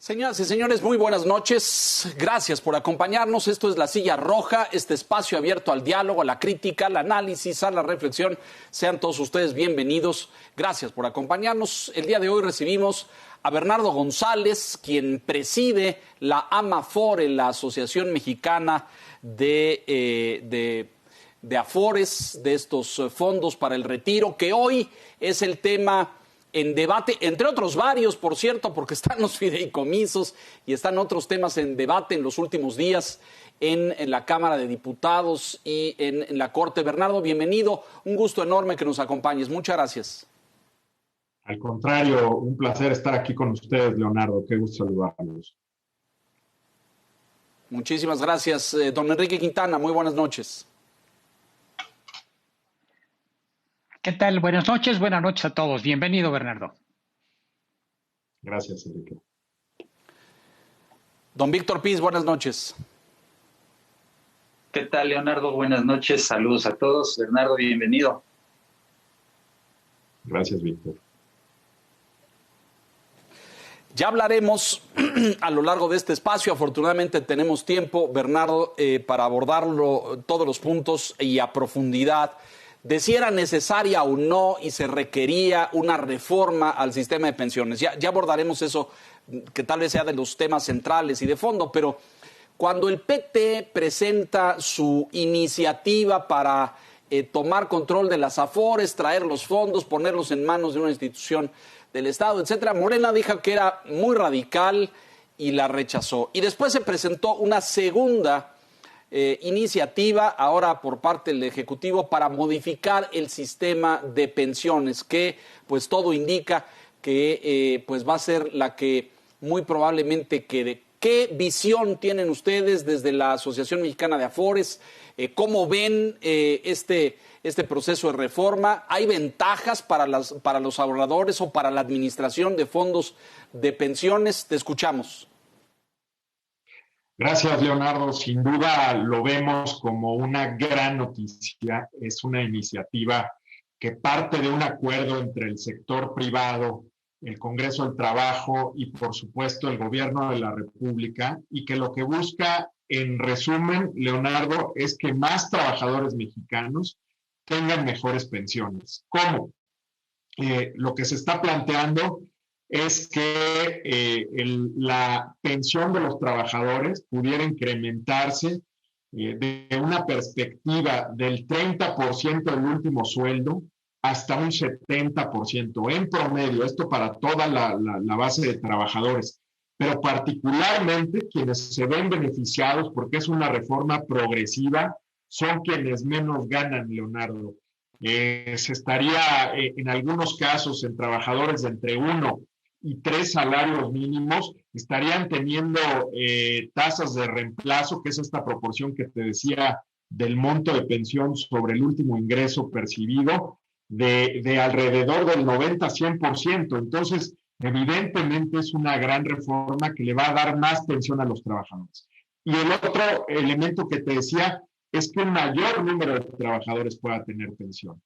Señoras y señores, muy buenas noches. Gracias por acompañarnos. Esto es La Silla Roja, este espacio abierto al diálogo, a la crítica, al análisis, a la reflexión. Sean todos ustedes bienvenidos. Gracias por acompañarnos. El día de hoy recibimos a Bernardo González, quien preside la AMAFORE, la Asociación Mexicana de Afores, de estos fondos para el retiro, que hoy es el tema en debate, entre otros varios, por cierto, porque están los fideicomisos y están otros temas en debate en los últimos días en la Cámara de Diputados y en la Corte. Bernardo, bienvenido. Un gusto enorme que nos acompañes. Muchas gracias. Al contrario, un placer estar aquí con ustedes, Leonardo. Qué gusto saludarlos. Muchísimas gracias. Don Enrique Quintana, muy buenas noches. ¿Qué tal? Buenas noches a todos. Bienvenido, Bernardo. Gracias, Enrique. Don Víctor Piz, buenas noches. ¿Qué tal, Leonardo? Buenas noches. Saludos a todos. Bernardo, bienvenido. Gracias, Víctor. Ya hablaremos a lo largo de este espacio. Afortunadamente tenemos tiempo, Bernardo, para abordarlo todos los puntos y a profundidad de si era necesaria o no y se requería una reforma al sistema de pensiones. Ya abordaremos eso, que tal vez sea de los temas centrales y de fondo, pero cuando el PT presenta su iniciativa para tomar control de las Afores, traer los fondos, ponerlos en manos de una institución del Estado, etcétera, Morena dijo que era muy radical y la rechazó. Y después se presentó una segunda iniciativa ahora por parte del Ejecutivo para modificar el sistema de pensiones, que pues todo indica que pues va a ser la que muy probablemente quede. ¿Qué visión tienen ustedes desde la Asociación Mexicana de Afores? ¿Cómo ven este proceso de reforma? ¿Hay ventajas para los ahorradores o para la administración de fondos de pensiones? Te escuchamos. Gracias, Leonardo. Sin duda lo vemos como una gran noticia. Es una iniciativa que parte de un acuerdo entre el sector privado, el Congreso del Trabajo y, por supuesto, el Gobierno de la República, y que lo que busca, en resumen, Leonardo, es que más trabajadores mexicanos tengan mejores pensiones. ¿Cómo? Lo que se está planteando es que la pensión de los trabajadores pudiera incrementarse de una perspectiva del 30% del último sueldo hasta un 70% en promedio, esto para toda la base de trabajadores, pero particularmente quienes se ven beneficiados porque es una reforma progresiva son quienes menos ganan, Leonardo. Se estaría en algunos casos en trabajadores de entre 1 y 3 salarios mínimos, estarían teniendo tasas de reemplazo, que es esta proporción que te decía del monto de pensión sobre el último ingreso percibido, de alrededor del 90-100%. Entonces, evidentemente es una gran reforma que le va a dar más pensión a los trabajadores. Y el otro elemento que te decía es que un mayor número de trabajadores pueda tener pensión.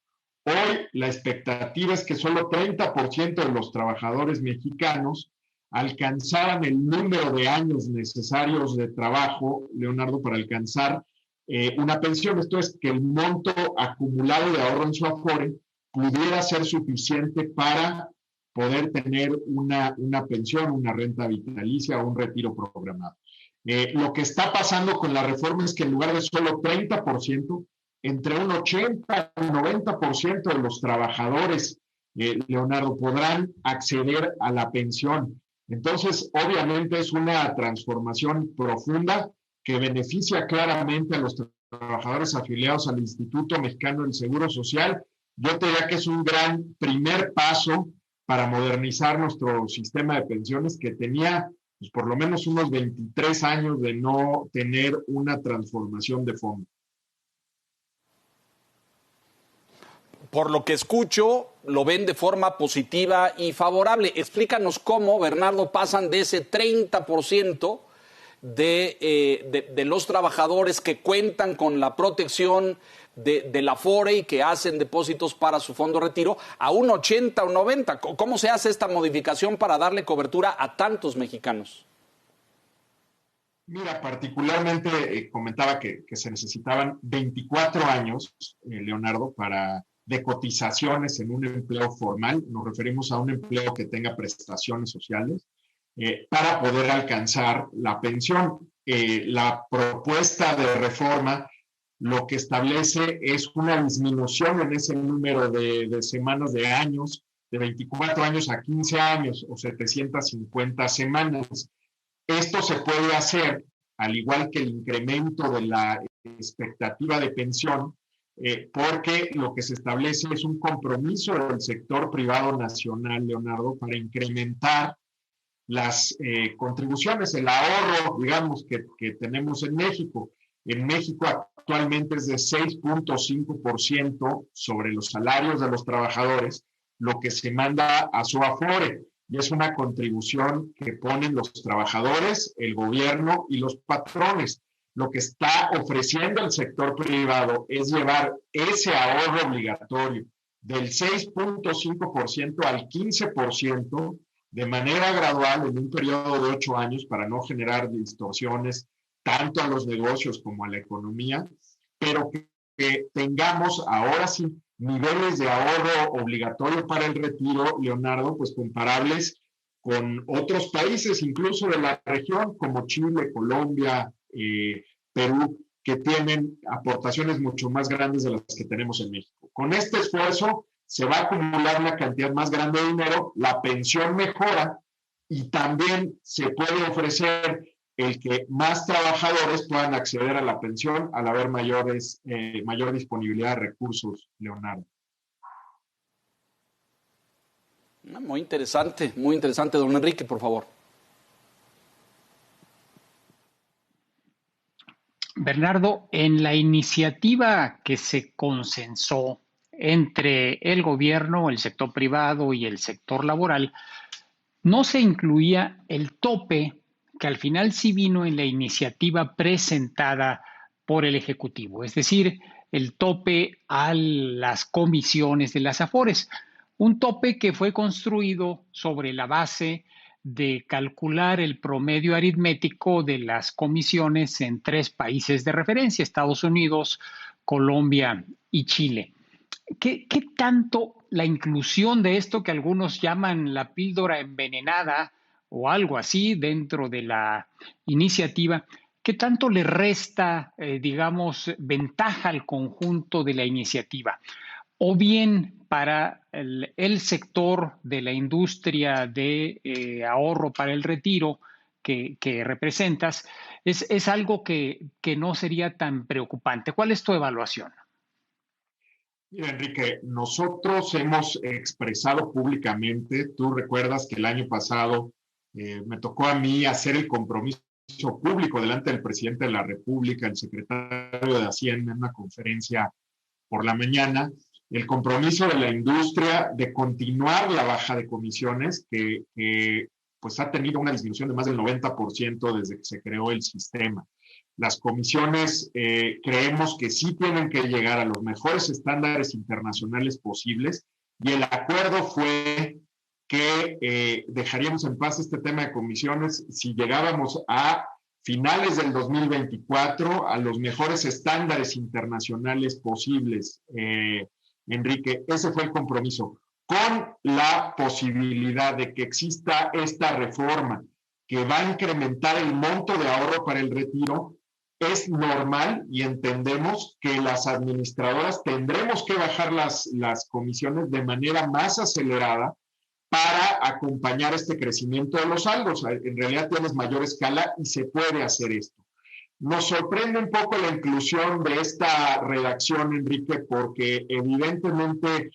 Hoy la expectativa es que solo 30% de los trabajadores mexicanos alcanzaran el número de años necesarios de trabajo, Leonardo, para alcanzar una pensión. Esto es, que el monto acumulado de ahorro en su Afore pudiera ser suficiente para poder tener una pensión, una renta vitalicia o un retiro programado. Lo que está pasando con la reforma es que en lugar de solo 30%, entre un 80 y 90% de los trabajadores, Leonardo, podrán acceder a la pensión. Entonces, obviamente es una transformación profunda que beneficia claramente a los trabajadores afiliados al Instituto Mexicano del Seguro Social. Yo te diría que es un gran primer paso para modernizar nuestro sistema de pensiones, que tenía pues, por lo menos unos 23 años de no tener una transformación de fondo. Por lo que escucho, lo ven de forma positiva y favorable. Explícanos cómo, Bernardo, pasan de ese 30% de los trabajadores que cuentan con la protección de la Afore y que hacen depósitos para su fondo de retiro a un 80 o 90. ¿Cómo se hace esta modificación para darle cobertura a tantos mexicanos? Mira, particularmente comentaba que se necesitaban 24 años, Leonardo, de cotizaciones en un empleo formal. Nos referimos a un empleo que tenga prestaciones sociales para poder alcanzar la pensión. La propuesta de reforma lo que establece es una disminución en ese número de semanas de años, de 24 años a 15 años o 750 semanas. Esto se puede hacer, al igual que el incremento de la expectativa de pensión, porque lo que se establece es un compromiso del sector privado nacional, Leonardo, para incrementar las contribuciones, el ahorro, digamos, que tenemos en México. En México actualmente es de 6.5% sobre los salarios de los trabajadores, lo que se manda a su Afore. Y es una contribución que ponen los trabajadores, el gobierno y los patrones. Lo que está ofreciendo el sector privado es llevar ese ahorro obligatorio del 6.5% al 15% de manera gradual en un periodo de 8 años para no generar distorsiones tanto a los negocios como a la economía, pero que tengamos ahora sí niveles de ahorro obligatorio para el retiro, Leonardo, pues comparables con otros países, incluso de la región, como Chile, Colombia, Perú, que tienen aportaciones mucho más grandes de las que tenemos en México. Con este esfuerzo se va a acumular una cantidad más grande de dinero, la pensión mejora y también se puede ofrecer el que más trabajadores puedan acceder a la pensión al haber mayor disponibilidad de recursos, Leonardo. Muy interesante, don Enrique, por favor. Bernardo, en la iniciativa que se consensó entre el gobierno, el sector privado y el sector laboral, no se incluía el tope que al final sí vino en la iniciativa presentada por el Ejecutivo, es decir, el tope a las comisiones de las Afores, un tope que fue construido sobre la base de calcular el promedio aritmético de las comisiones en 3 países de referencia, Estados Unidos, Colombia y Chile. ¿Qué tanto la inclusión de esto que algunos llaman la píldora envenenada o algo así dentro de la iniciativa, qué tanto le resta, digamos, ventaja al conjunto de la iniciativa? O bien para el sector de la industria de ahorro para el retiro que representas, es algo que no sería tan preocupante. ¿Cuál es tu evaluación? Mira, Enrique, nosotros hemos expresado públicamente, tú recuerdas que el año pasado me tocó a mí hacer el compromiso público delante del presidente de la República, el secretario de Hacienda, en una conferencia por la mañana, el compromiso de la industria de continuar la baja de comisiones que pues ha tenido una disminución de más del 90% desde que se creó el sistema. Las comisiones creemos que sí tienen que llegar a los mejores estándares internacionales posibles y el acuerdo fue que dejaríamos en paz este tema de comisiones si llegábamos a finales del 2024 a los mejores estándares internacionales posibles. Enrique, ese fue el compromiso, con la posibilidad de que exista esta reforma que va a incrementar el monto de ahorro para el retiro. Es normal y entendemos que las administradoras tendremos que bajar las comisiones de manera más acelerada para acompañar este crecimiento de los saldos. En realidad tienes mayor escala y se puede hacer esto. Nos sorprende un poco la inclusión de esta redacción, Enrique, porque evidentemente,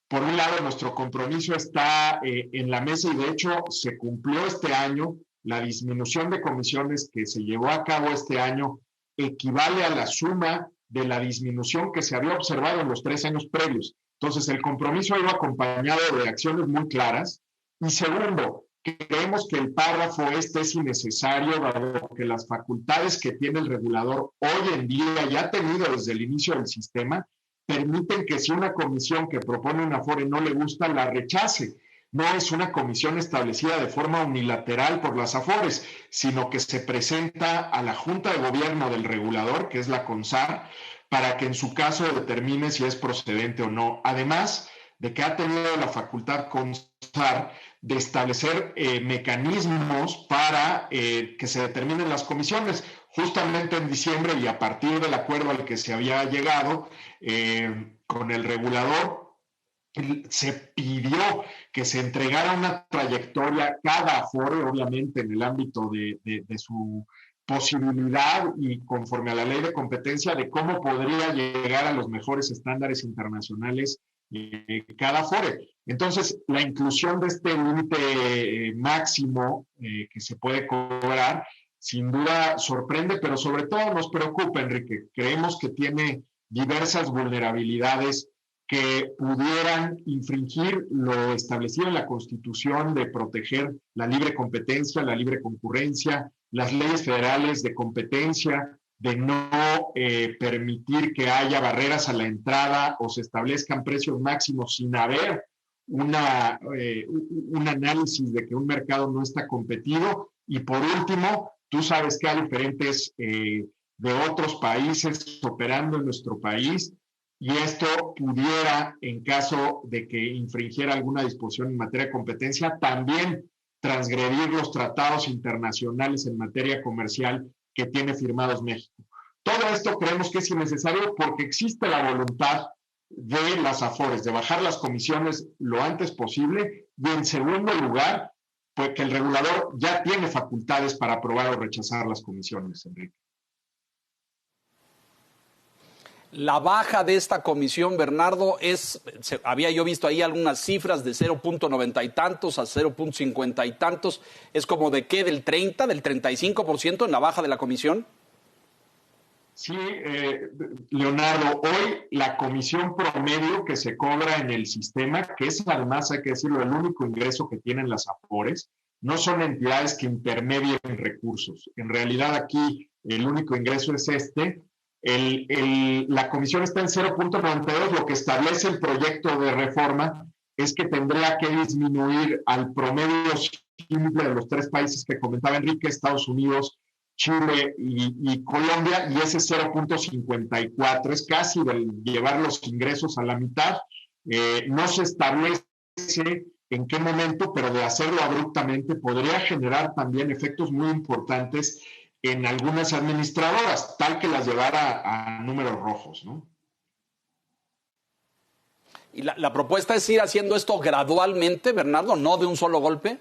por un lado, nuestro compromiso está en la mesa y de hecho se cumplió este año. La disminución de comisiones que se llevó a cabo este año equivale a la suma de la disminución que se había observado en los 3 años previos. Entonces, el compromiso ha ido acompañado de acciones muy claras. Y segundo, creemos que el párrafo es innecesario, dado que las facultades que tiene el regulador hoy en día ya ha tenido desde el inicio del sistema, permiten que si una comisión que propone una Afore no le gusta, la rechace. no es una comisión establecida de forma unilateral por las AFORES, sino que se presenta a la Junta de Gobierno del regulador, que es la CONSAR, para que en su caso determine si es procedente o no. Además de que ha tenido la facultad CONSAR de establecer mecanismos para que se determinen las comisiones. Justamente en diciembre, y a partir del acuerdo al que se había llegado con el regulador, se pidió que se entregara una trayectoria cada AFORE, obviamente en el ámbito de su posibilidad y conforme a la ley de competencia, de cómo podría llegar a los mejores estándares internacionales cada AFORE. Entonces, la inclusión de este límite máximo que se puede cobrar, sin duda sorprende, pero sobre todo nos preocupa, Enrique. Creemos que tiene diversas vulnerabilidades que pudieran infringir lo establecido en la Constitución de proteger la libre competencia, la libre concurrencia, las leyes federales de competencia, de no permitir que haya barreras a la entrada o se establezcan precios máximos sin haber un análisis de que un mercado no está competido. Y por último, tú sabes que hay diferentes de otros países operando en nuestro país, y esto pudiera, en caso de que infringiera alguna disposición en materia de competencia, también transgredir los tratados internacionales en materia comercial que tiene firmados México. Todo esto creemos que es innecesario porque existe la voluntad de las AFORES de bajar las comisiones lo antes posible, y en segundo lugar, pues que el regulador ya tiene facultades para aprobar o rechazar las comisiones, Enrique. La baja de esta comisión, Bernardo, había yo visto ahí algunas cifras de 0.90 y tantos a 0.50 y tantos. ¿Es como de qué? ¿Del 30, del 35% en la baja de la comisión? Sí, Leonardo, hoy la comisión promedio que se cobra en el sistema, que es además, hay que decirlo, el único ingreso que tienen las AFORES, no son entidades que intermedien recursos. En realidad aquí el único ingreso es la comisión está en 0.92, lo que establece el proyecto de reforma es que tendría que disminuir al promedio simple de los tres países que comentaba Enrique, Estados Unidos, Chile y Colombia, y ese 0.54 es casi de llevar los ingresos a la mitad. No se establece en qué momento, pero de hacerlo abruptamente podría generar también efectos muy importantes en algunas administradoras, tal que las llevara a números rojos, ¿no? ¿Y la propuesta es ir haciendo esto gradualmente, Bernardo, no de un solo golpe?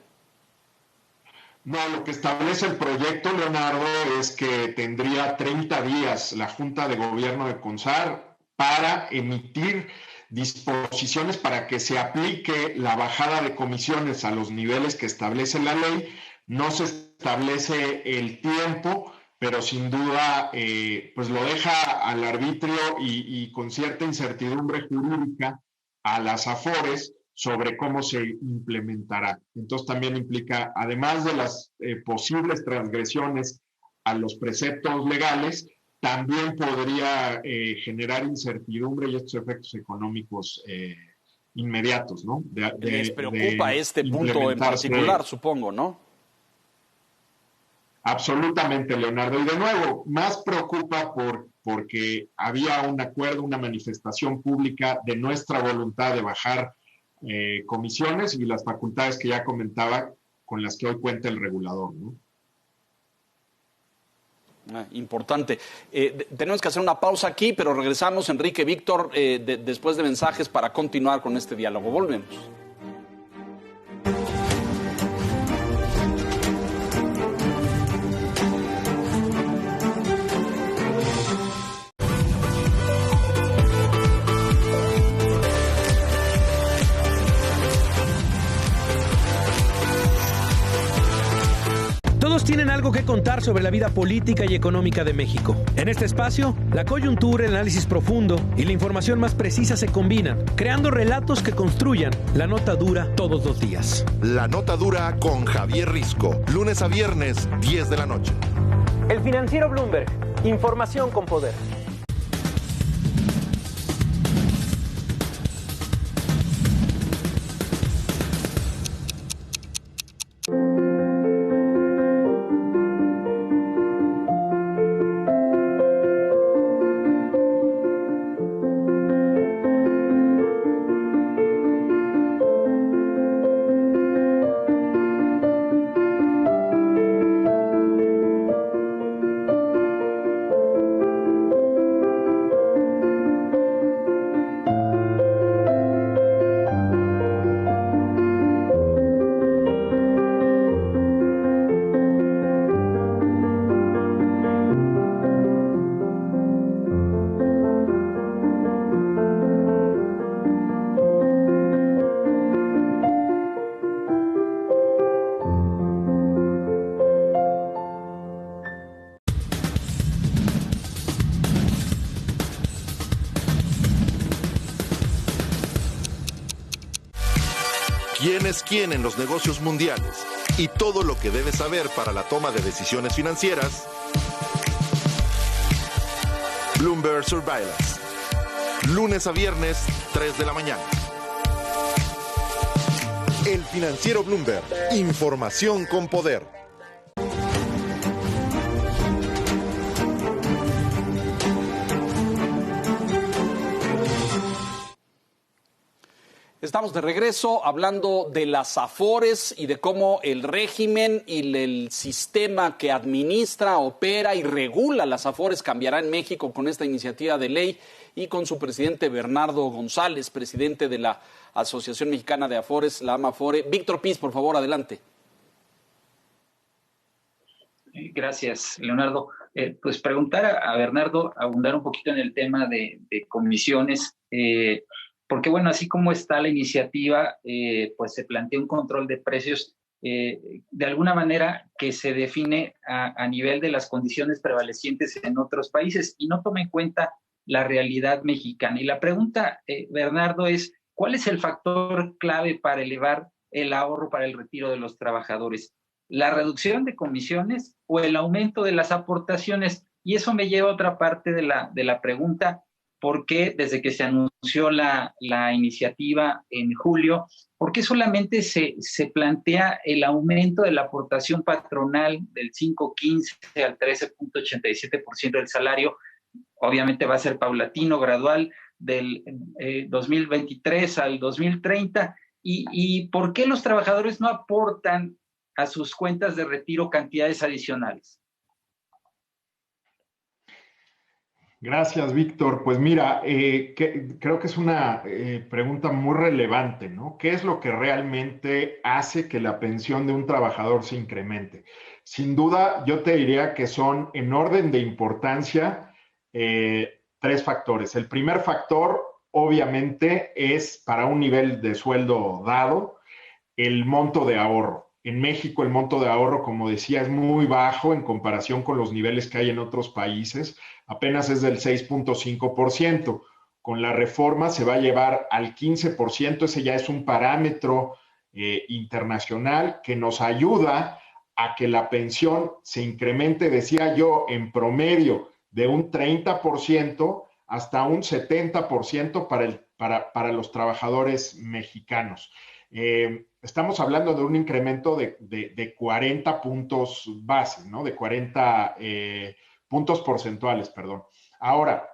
No, lo que establece el proyecto, Leonardo, es que tendría 30 días la Junta de Gobierno de CONSAR para emitir disposiciones para que se aplique la bajada de comisiones a los niveles que establece la ley. No se establece el tiempo, pero sin duda pues lo deja al arbitrio y con cierta incertidumbre jurídica a las AFORES sobre cómo se implementará. Entonces también implica, además de las posibles transgresiones a los preceptos legales, también podría generar incertidumbre y estos efectos económicos inmediatos, ¿no? Les preocupa este punto en particular, supongo, ¿no? Absolutamente, Leonardo. Y de nuevo, más preocupa porque había un acuerdo, una manifestación pública de nuestra voluntad de bajar comisiones y las facultades que ya comentaba con las que hoy cuenta el regulador, ¿no? Importante. Tenemos que hacer una pausa aquí, pero regresamos, Enrique, Víctor, después de mensajes para continuar con este diálogo. Volvemos. Tienen algo que contar sobre la vida política y económica de México. En este espacio, la coyuntura, el análisis profundo y la información más precisa se combinan, creando relatos que construyan la nota dura todos los días. La nota dura con Javier Risco, lunes a viernes, 10 de la noche. El Financiero Bloomberg, información con poder. es quién en los negocios mundiales y todo lo que debes saber para la toma de decisiones financieras, Bloomberg Surveillance. Lunes a viernes, 3 de la mañana. El Financiero Bloomberg. Información con poder. Estamos de regreso hablando de las Afores y de cómo el régimen y el sistema que administra, opera y regula las Afores cambiará en México con esta iniciativa de ley y con su presidente Bernardo González, presidente de la Asociación Mexicana de Afores, la AMAFORE. Víctor Piz, por favor, adelante. Gracias, Leonardo. Pues preguntar a Bernardo, abundar un poquito en el tema de comisiones, porque bueno, así como está la iniciativa, pues se plantea un control de precios de alguna manera que se define a nivel de las condiciones prevalecientes en otros países y no toma en cuenta la realidad mexicana. Y la pregunta, Bernardo, es ¿cuál es el factor clave para elevar el ahorro para el retiro de los trabajadores? ¿La reducción de comisiones o el aumento de las aportaciones? Y eso me lleva a otra parte de la pregunta. ¿Por qué desde que se anunció la iniciativa en julio, por qué solamente se plantea el aumento de la aportación patronal del 5.15 al 13.87% del salario? Obviamente va a ser paulatino, gradual, del 2023 al 2030. ¿Y por qué los trabajadores no aportan a sus cuentas de retiro cantidades adicionales? Gracias, Víctor. Pues mira, creo que es una pregunta muy relevante, ¿no? ¿Qué es lo que realmente hace que la pensión de un trabajador se incremente? Sin duda, yo te diría que son, en orden de importancia, 3 factores. El primer factor, obviamente, es para un nivel de sueldo dado, el monto de ahorro. En México el monto de ahorro, como decía, es muy bajo en comparación con los niveles que hay en otros países. Apenas es del 6.5%. Con la reforma se va a llevar al 15%. Ese ya es un parámetro internacional que nos ayuda a que la pensión se incremente, decía yo, en promedio de un 30% hasta un 70% para los trabajadores mexicanos. Estamos hablando de un incremento de 40 puntos base, ¿no? De 40 puntos porcentuales, perdón. Ahora,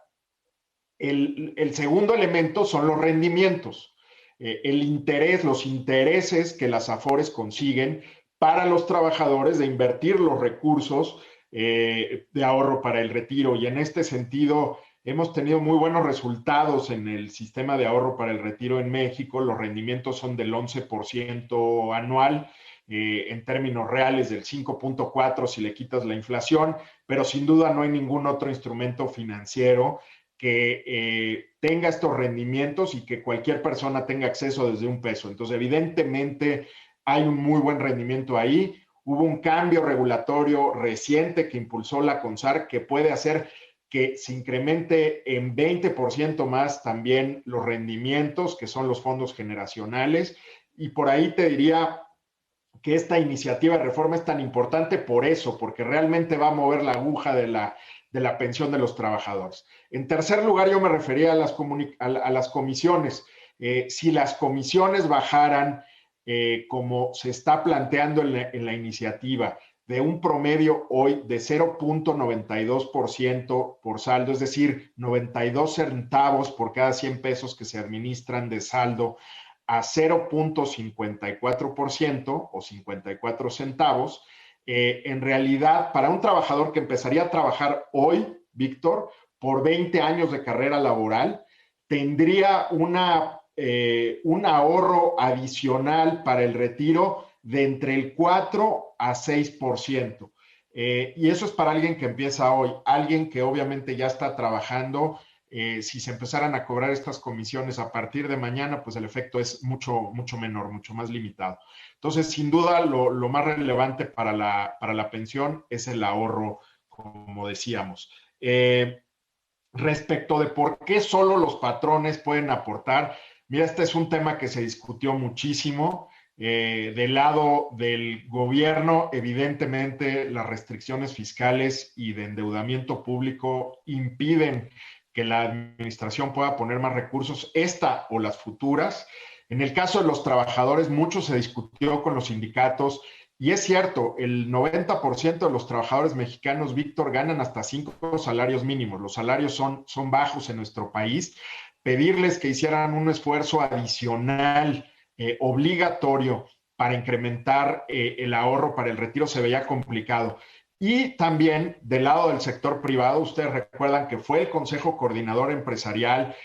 el segundo elemento son los rendimientos. Los intereses que las Afores consiguen para los trabajadores de invertir los recursos de ahorro para el retiro. Y en este sentido, hemos tenido muy buenos resultados en el sistema de ahorro para el retiro en México. Los rendimientos son del 11% anual, en términos reales del 5.4% si le quitas la inflación, pero sin duda no hay ningún otro instrumento financiero que tenga estos rendimientos y que cualquier persona tenga acceso desde $1. Entonces, evidentemente, hay un muy buen rendimiento ahí. Hubo un cambio regulatorio reciente que impulsó la CONSAR que puede hacer que se incremente en 20% más también los rendimientos, que son los fondos generacionales. Y por ahí te diría que esta iniciativa de reforma es tan importante por eso, porque realmente va a mover la aguja de la pensión de los trabajadores. En tercer lugar, yo me refería a las comisiones. Si las comisiones bajaran, como se está planteando en la iniciativa, de un promedio hoy de 0.92% por saldo, es decir, 92 centavos por cada 100 pesos que se administran de saldo, a 0.54% o 54 centavos, en realidad, para un trabajador que empezaría a trabajar hoy, Víctor, por 20 años de carrera laboral, tendría un ahorro adicional para el retiro de entre el 4 a 6%. Y eso es para alguien que empieza hoy, alguien que obviamente ya está trabajando. Si se empezaran a cobrar estas comisiones a partir de mañana, pues el efecto es mucho menor, mucho más limitado. Entonces, sin duda, lo más relevante para la pensión es el ahorro, como decíamos. Respecto de por qué solo los patrones pueden aportar, mira, este es un tema que se discutió muchísimo. Del lado del gobierno, evidentemente las restricciones fiscales y de endeudamiento público impiden que la administración pueda poner más recursos, esta o las futuras. En el caso de los trabajadores, mucho se discutió con los sindicatos y es cierto, el 90% de los trabajadores mexicanos, Víctor, ganan hasta 5 salarios mínimos. Los salarios son bajos en nuestro país. Pedirles que hicieran un esfuerzo adicional, obligatorio, para incrementar el ahorro para el retiro se veía complicado. Y también del lado del sector privado, ustedes recuerdan que fue el Consejo Coordinador Empresarial,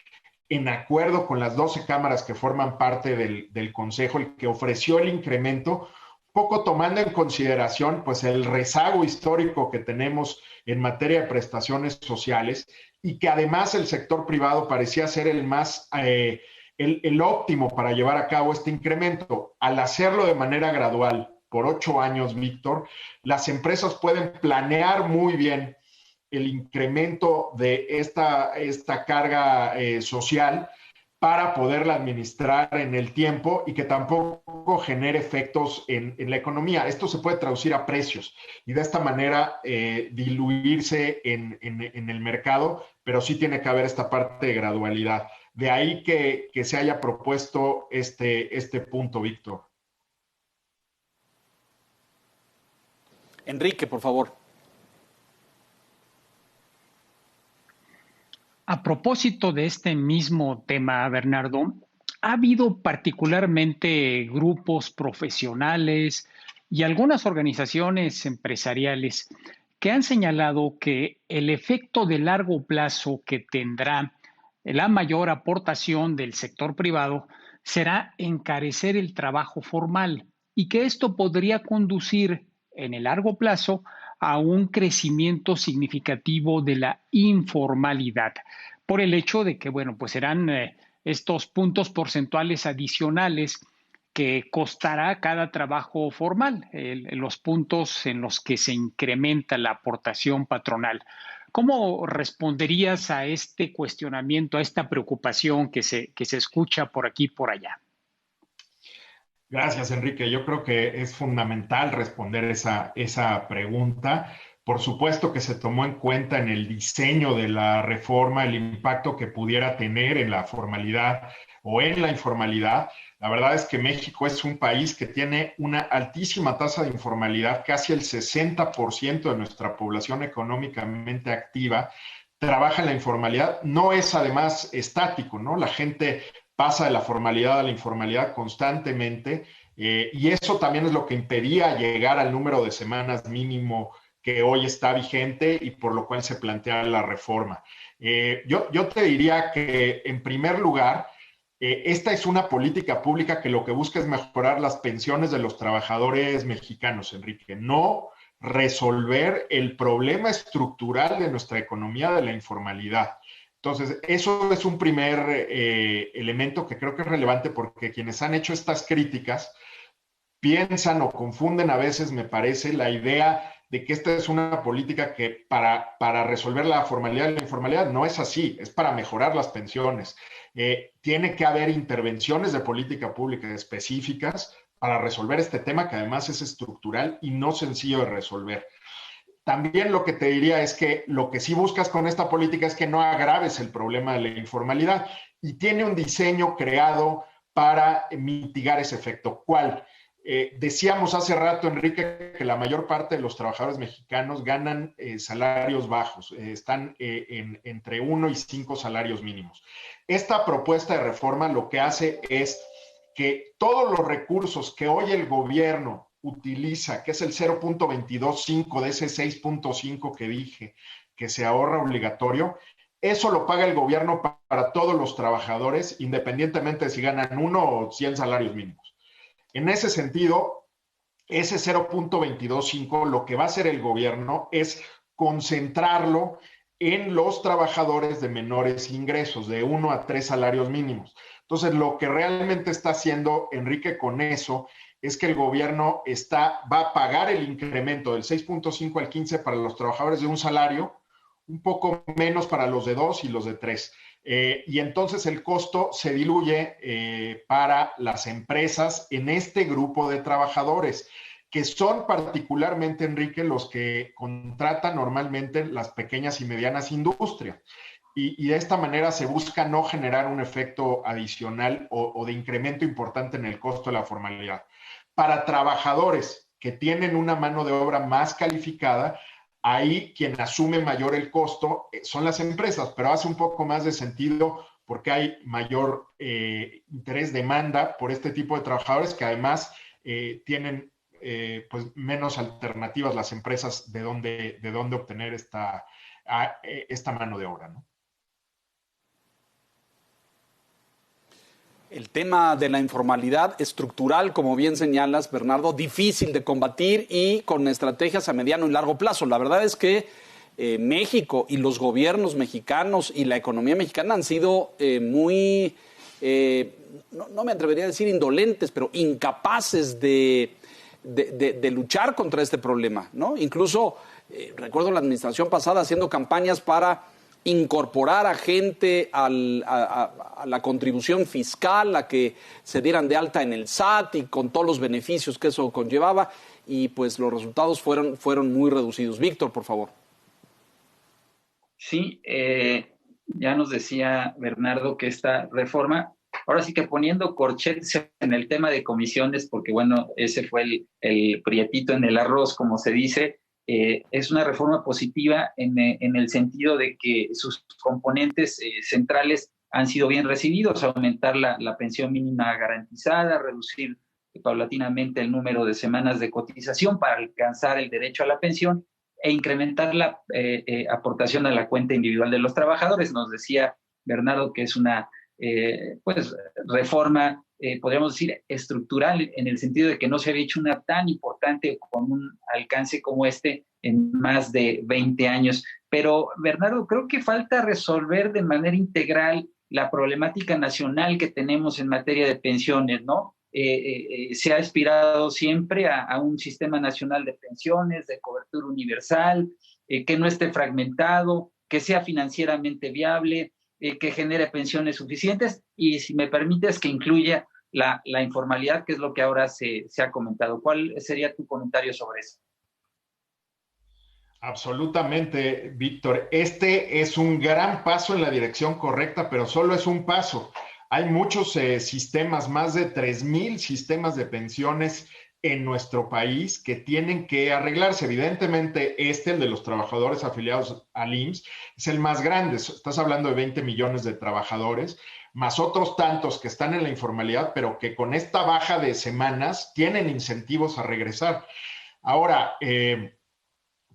en acuerdo con las 12 cámaras que forman parte del Consejo, el que ofreció el incremento, poco tomando en consideración pues el rezago histórico que tenemos en materia de prestaciones sociales y que además el sector privado parecía ser el más el óptimo para llevar a cabo este incremento. Al hacerlo de manera gradual por 8 años, Víctor, las empresas pueden planear muy bien el incremento de esta carga social para poderla administrar en el tiempo y que tampoco genere efectos en la economía. Esto se puede traducir a precios y de esta manera diluirse en el mercado, pero sí tiene que haber esta parte de gradualidad. De ahí que se haya propuesto este punto, Víctor. Enrique, por favor. A propósito de este mismo tema, Bernardo, ha habido particularmente grupos profesionales y algunas organizaciones empresariales que han señalado que el efecto de largo plazo que tendrá la mayor aportación del sector privado será encarecer el trabajo formal y que esto podría conducir en el largo plazo a un crecimiento significativo de la informalidad, por el hecho de que, bueno, pues serán estos puntos porcentuales adicionales que costará cada trabajo formal, los puntos en los que se incrementa la aportación patronal. ¿Cómo responderías a este cuestionamiento, a esta preocupación que se escucha por aquí y por allá? Gracias, Enrique. Yo creo que es fundamental responder esa pregunta. Por supuesto que se tomó en cuenta en el diseño de la reforma el impacto que pudiera tener en la formalidad o en la informalidad. La verdad es que México es un país que tiene una altísima tasa de informalidad, casi el 60% de nuestra población económicamente activa trabaja en la informalidad. No es además estático, ¿no? La gente pasa de la formalidad a la informalidad constantemente y eso también es lo que impedía llegar al número de semanas mínimo que hoy está vigente y por lo cual se plantea la reforma. Yo te diría que, en primer lugar, esta es una política pública que lo que busca es mejorar las pensiones de los trabajadores mexicanos, Enrique, no resolver el problema estructural de nuestra economía de la informalidad. Entonces, eso es un primer elemento que creo que es relevante porque quienes han hecho estas críticas piensan o confunden a veces, me parece, la idea de que esta es una política que para resolver la formalidad y la informalidad. No es así, es para mejorar las pensiones. Tiene que haber intervenciones de política pública específicas para resolver este tema que además es estructural y no sencillo de resolver. También lo que te diría es que lo que sí buscas con esta política es que no agraves el problema de la informalidad y tiene un diseño creado para mitigar ese efecto. ¿Cuál? Decíamos hace rato, Enrique, que la mayor parte de los trabajadores mexicanos ganan salarios bajos, están entre 1 y 5 salarios mínimos. Esta propuesta de reforma lo que hace es que todos los recursos que hoy el gobierno utiliza, que es el 0.225 de ese 6.5 que dije, que se ahorra obligatorio, eso lo paga el gobierno para todos los trabajadores, independientemente de si ganan 1 o 100 salarios mínimos. En ese sentido, ese 0.225 lo que va a hacer el gobierno es concentrarlo en los trabajadores de menores ingresos, de 1 a 3 salarios mínimos. Entonces, lo que realmente está haciendo Enrique con eso es que el gobierno va a pagar el incremento del 6.5 al 15 para los trabajadores de un salario, un poco menos para los de 2 y los de 3. Y entonces el costo se diluye para las empresas en este grupo de trabajadores, que son particularmente, Enrique, los que contratan normalmente las pequeñas y medianas industrias. Y de esta manera se busca no generar un efecto adicional o de incremento importante en el costo de la formalidad. Para trabajadores que tienen una mano de obra más calificada, ahí quien asume mayor el costo son las empresas, pero hace un poco más de sentido porque hay mayor interés, demanda por este tipo de trabajadores que además tienen pues menos alternativas las empresas de dónde obtener esta mano de obra, ¿no? El tema de la informalidad estructural, como bien señalas, Bernardo, difícil de combatir y con estrategias a mediano y largo plazo. La verdad es que México y los gobiernos mexicanos y la economía mexicana han sido muy, no me atrevería a decir indolentes, pero incapaces de luchar contra este problema, ¿no? Incluso recuerdo la administración pasada haciendo campañas para incorporar a gente a la contribución fiscal, a que se dieran de alta en el SAT y con todos los beneficios que eso conllevaba, y pues los resultados fueron muy reducidos. Víctor, por favor. Sí, ya nos decía Bernardo que esta reforma, ahora sí que poniendo corchetes en el tema de comisiones, porque bueno, ese fue el prietito en el arroz, como se dice, es una reforma positiva en el sentido de que sus componentes centrales han sido bien recibidos: aumentar la pensión mínima garantizada, reducir paulatinamente el número de semanas de cotización para alcanzar el derecho a la pensión e incrementar la aportación a la cuenta individual de los trabajadores. Nos decía Bernardo que es una pues reforma, podríamos decir, estructural, en el sentido de que no se había hecho una tan importante con un alcance como este en más de 20 años. Pero, Bernardo, creo que falta resolver de manera integral la problemática nacional que tenemos en materia de pensiones, ¿no? Se ha aspirado siempre a un sistema nacional de pensiones, de cobertura universal, que no esté fragmentado, que sea financieramente viable, que genere pensiones suficientes y, si me permites, que incluya la informalidad, que es lo que ahora se ha comentado. ¿Cuál sería tu comentario sobre eso? Absolutamente, Víctor. Este es un gran paso en la dirección correcta, pero solo es un paso. Hay muchos sistemas, más de 3,000 sistemas de pensiones en nuestro país que tienen que arreglarse. Evidentemente, el de los trabajadores afiliados al IMSS, es el más grande. Estás hablando de 20 millones de trabajadores, más otros tantos que están en la informalidad, pero que con esta baja de semanas tienen incentivos a regresar. Ahora,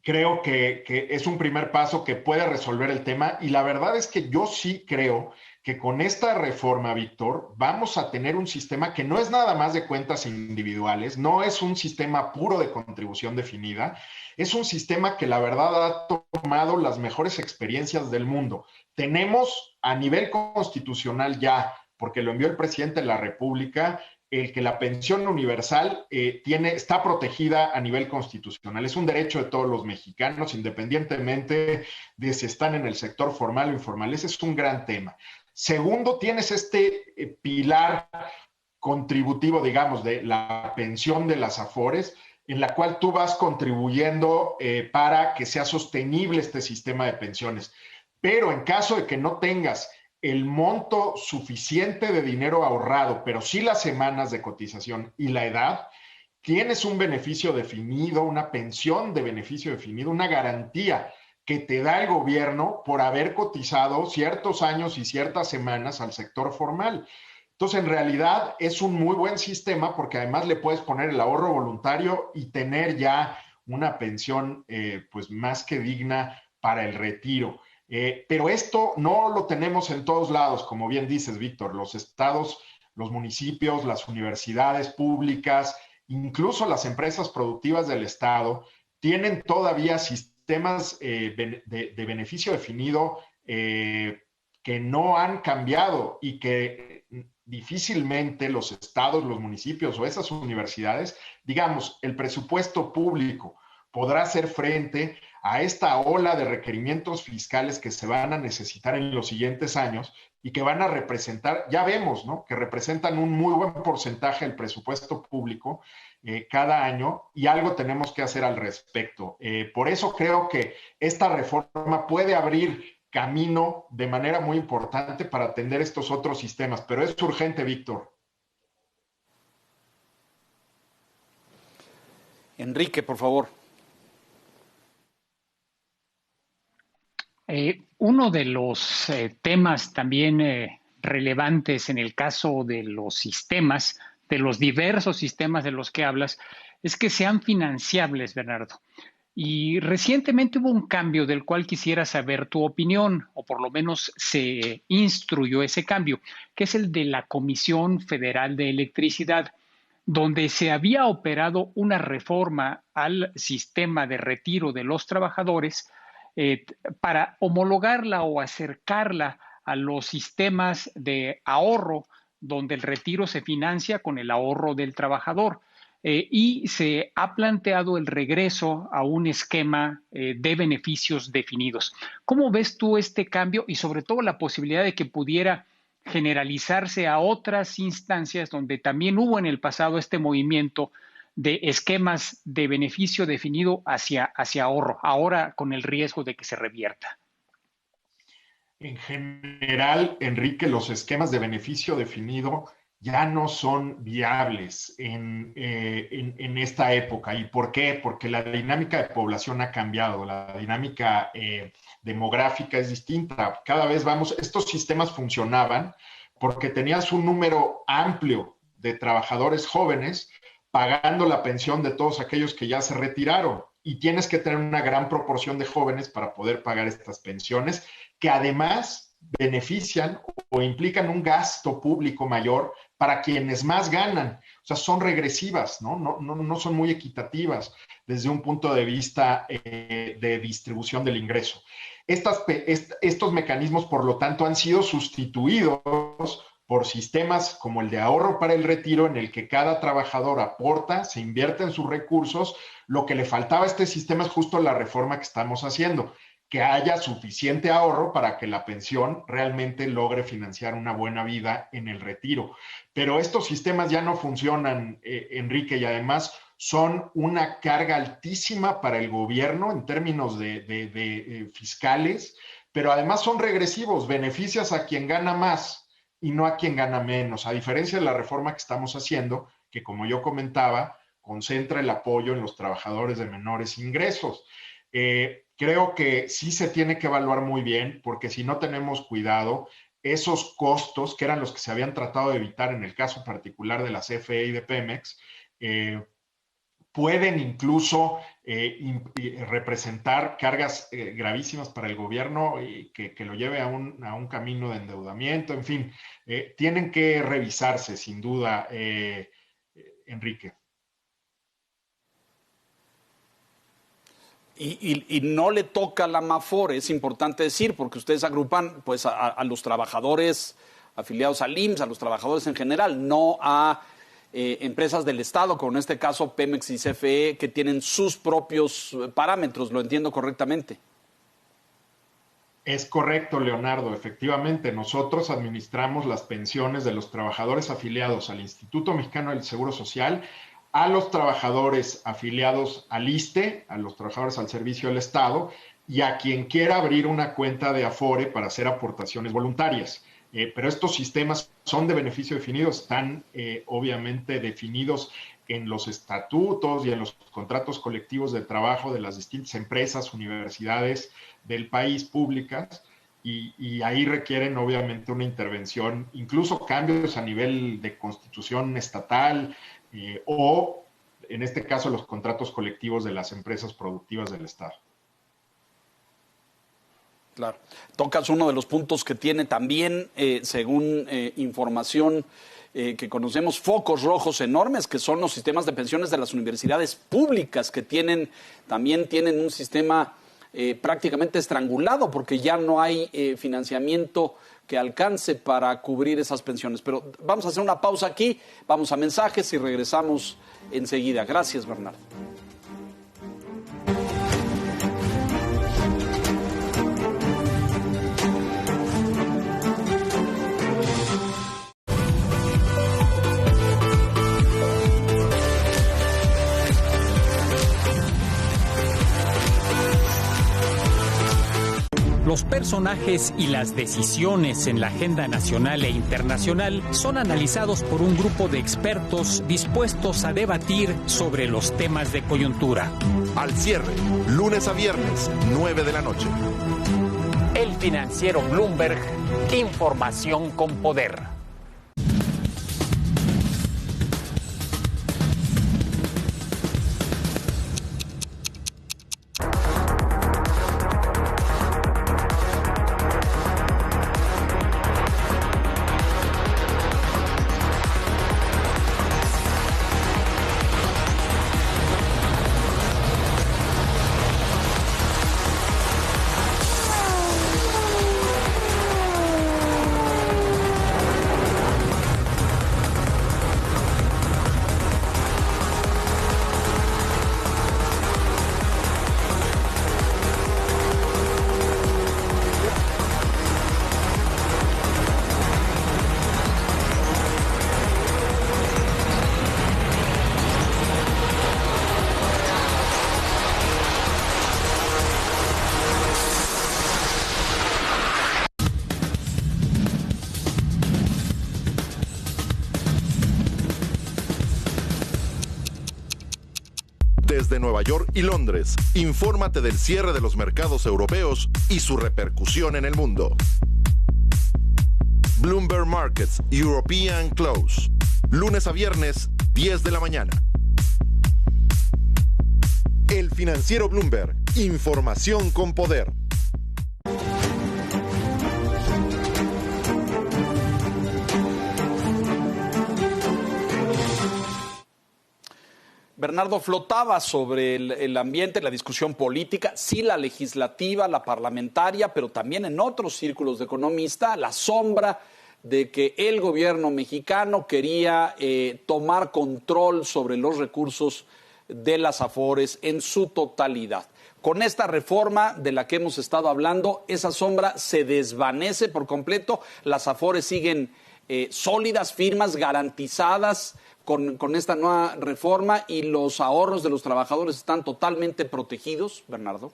creo que es un primer paso que puede resolver el tema, y la verdad es que yo sí creo que con esta reforma, Víctor, vamos a tener un sistema que no es nada más de cuentas individuales, no es un sistema puro de contribución definida, es un sistema que la verdad ha tomado las mejores experiencias del mundo. Tenemos a nivel constitucional ya, porque lo envió el presidente de la República, el que la pensión universal está protegida a nivel constitucional. Es un derecho de todos los mexicanos, independientemente de si están en el sector formal o informal. Ese es un gran tema. Segundo, tienes este pilar contributivo, digamos, de la pensión de las AFORES, en la cual tú vas contribuyendo para que sea sostenible este sistema de pensiones. Pero en caso de que no tengas el monto suficiente de dinero ahorrado, pero sí las semanas de cotización y la edad, tienes un beneficio definido, una pensión de beneficio definido, una garantía que te da el gobierno por haber cotizado ciertos años y ciertas semanas al sector formal. Entonces, en realidad es un muy buen sistema, porque además le puedes poner el ahorro voluntario y tener ya una pensión pues más que digna para el retiro. Pero esto no lo tenemos en todos lados, como bien dices, Víctor. Los estados, los municipios, las universidades públicas, incluso las empresas productivas del estado, tienen todavía sistemas de beneficio definido que no han cambiado, y que difícilmente los estados, los municipios o esas universidades, digamos, el presupuesto público podrá hacer frente a esta ola de requerimientos fiscales que se van a necesitar en los siguientes años y que van a representar, ya vemos, ¿no?, que representan un muy buen porcentaje del presupuesto público cada año, y algo tenemos que hacer al respecto. Por eso creo que esta reforma puede abrir camino de manera muy importante para atender estos otros sistemas, pero es urgente, Víctor. Enrique, por favor. Uno de los temas también relevantes en el caso de los sistemas, de los diversos sistemas de los que hablas, es que sean financiables, Bernardo. Y recientemente hubo un cambio del cual quisiera saber tu opinión, o por lo menos se instruyó ese cambio, que es el de la Comisión Federal de Electricidad, donde se había operado una reforma al sistema de retiro de los trabajadores para homologarla o acercarla a los sistemas de ahorro, donde el retiro se financia con el ahorro del trabajador. Y se ha planteado el regreso a un esquema de beneficios definidos. ¿Cómo ves tú este cambio y sobre todo la posibilidad de que pudiera generalizarse a otras instancias donde también hubo en el pasado este movimiento de esquemas de beneficio definido hacia ahorro, ahora con el riesgo de que se revierta? En general, Enrique, los esquemas de beneficio definido ya no son viables en esta época. ¿Y por qué? Porque la dinámica de población ha cambiado, la dinámica demográfica es distinta. Cada vez estos sistemas funcionaban porque tenías un número amplio de trabajadores jóvenes pagando la pensión de todos aquellos que ya se retiraron. Y tienes que tener una gran proporción de jóvenes para poder pagar estas pensiones, que además benefician o implican un gasto público mayor para quienes más ganan. O sea, son regresivas, no son muy equitativas desde un punto de vista de distribución del ingreso. Estos mecanismos, por lo tanto, han sido sustituidos por sistemas como el de ahorro para el retiro, en el que cada trabajador aporta, se invierte en sus recursos. Lo que le faltaba a este sistema es justo la reforma que estamos haciendo, que haya suficiente ahorro para que la pensión realmente logre financiar una buena vida en el retiro. Pero estos sistemas ya no funcionan, Enrique, y además son una carga altísima para el gobierno en términos de fiscales, pero además son regresivos, beneficias a quien gana más y no a quien gana menos, a diferencia de la reforma que estamos haciendo, que, como yo comentaba, concentra el apoyo en los trabajadores de menores ingresos. Creo que sí se tiene que evaluar muy bien, porque si no tenemos cuidado, esos costos, que eran los que se habían tratado de evitar en el caso particular de la CFE y de Pemex, pueden incluso representar cargas gravísimas para el gobierno y que lo lleve a un camino de endeudamiento. En fin, tienen que revisarse, sin duda, Enrique. Y no le toca a la Mafor, es importante decir, porque ustedes agrupan pues a los trabajadores afiliados al IMSS, a los trabajadores en general, no a empresas del Estado, como en este caso Pemex y CFE, que tienen sus propios parámetros. ¿Lo entiendo correctamente? Es correcto, Leonardo. Efectivamente, nosotros administramos las pensiones de los trabajadores afiliados al Instituto Mexicano del Seguro Social, a los trabajadores afiliados al ISSSTE, a los trabajadores al servicio del Estado, y a quien quiera abrir una cuenta de Afore para hacer aportaciones voluntarias. Pero estos sistemas son de beneficio definido, están obviamente definidos en los estatutos y en los contratos colectivos de trabajo de las distintas empresas, universidades del país, públicas, y ahí requieren obviamente una intervención, incluso cambios a nivel de constitución estatal, o en este caso los contratos colectivos de las empresas productivas del Estado. Claro. Tocas uno de los puntos que tiene también, según información que conocemos, focos rojos enormes, que son los sistemas de pensiones de las universidades públicas, que también tienen un sistema prácticamente estrangulado, porque ya no hay financiamiento que alcance para cubrir esas pensiones. Pero vamos a hacer una pausa aquí, vamos a mensajes y regresamos enseguida. Gracias, Bernardo. Los personajes y las decisiones en la agenda nacional e internacional son analizados por un grupo de expertos dispuestos a debatir sobre los temas de coyuntura. Al cierre, lunes a viernes, 9 de la noche. El financiero Bloomberg, información con poder. Desde Nueva York y Londres, infórmate del cierre de los mercados europeos y su repercusión en el mundo. Bloomberg Markets European Close, lunes a viernes, 10 de la mañana. El financiero Bloomberg, información con poder. Bernardo, flotaba sobre el ambiente, la discusión política, sí la legislativa, la parlamentaria, pero también en otros círculos de economistas, la sombra de que el gobierno mexicano quería tomar control sobre los recursos de las Afores en su totalidad. Con esta reforma de la que hemos estado hablando, esa sombra se desvanece por completo, las Afores siguen sólidas, firmes, garantizadas con esta nueva reforma, y los ahorros de los trabajadores están totalmente protegidos, Bernardo.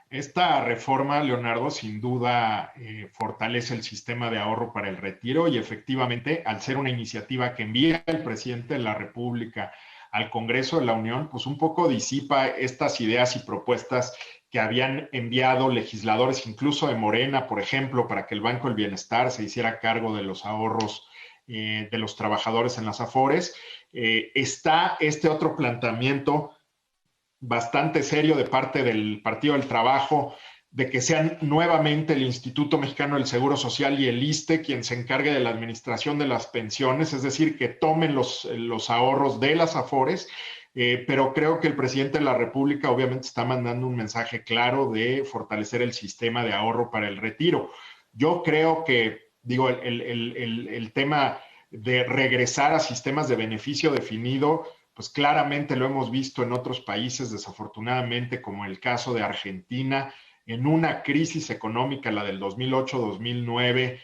Esta reforma, Leonardo, sin duda fortalece el sistema de ahorro para el retiro y efectivamente, al ser una iniciativa que envía el presidente de la República al Congreso de la Unión, pues un poco disipa estas ideas y propuestas que habían enviado legisladores, incluso de Morena, por ejemplo, para que el Banco del Bienestar se hiciera cargo de los ahorros de los trabajadores en las Afores. Está este otro planteamiento bastante serio de parte del Partido del Trabajo, de que sean nuevamente el Instituto Mexicano del Seguro Social y el ISSSTE quien se encargue de la administración de las pensiones, es decir, que tomen los ahorros de las Afores, pero creo que el presidente de la República obviamente está mandando un mensaje claro de fortalecer el sistema de ahorro para el retiro. Yo creo que, el tema de regresar a sistemas de beneficio definido, pues claramente lo hemos visto en otros países, desafortunadamente, como el caso de Argentina, en una crisis económica, la del 2008-2009,